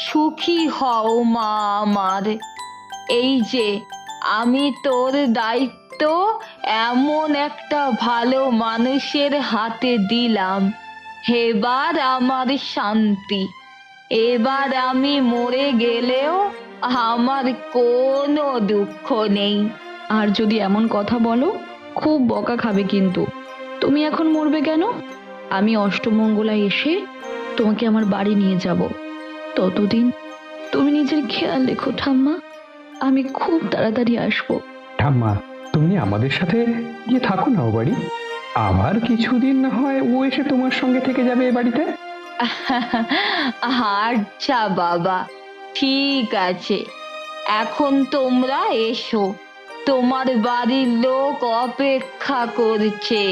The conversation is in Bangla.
সুখী হও মা আমার। এই যে আমি তোর দায়িত্ব এমন একটা ভালো মানুষের হাতে দিলাম, এবার আমার শান্তি। এবার আমি মরে গেলেও আমার কোনো দুঃখ নেই। আর যদি এমন কথা বলো, খুব বকা খাবে কিন্তু। তুমি এখন মরবে কেন? আমি অষ্টমঙ্গলায় এসে তোমাকে আমার বাড়ি নিয়ে যাব। ততদিন তুমি নিজের খেয়াল রেখো ঠাম্মা। আমি খুব তাড়াতাড়ি আসবো। ঠাম্মা, তুমি আমাদের সাথে গিয়ে থাকো না ও বাড়ি। আবার কিছুদিন না হয় ও এসে তোমার সঙ্গে থেকে যাবে এ বাড়িতে। আচ্ছা বাবা, ঠিক আছে। এখন তোমরা এসো, তোমার বাড়ির লোক অপেক্ষা করছে।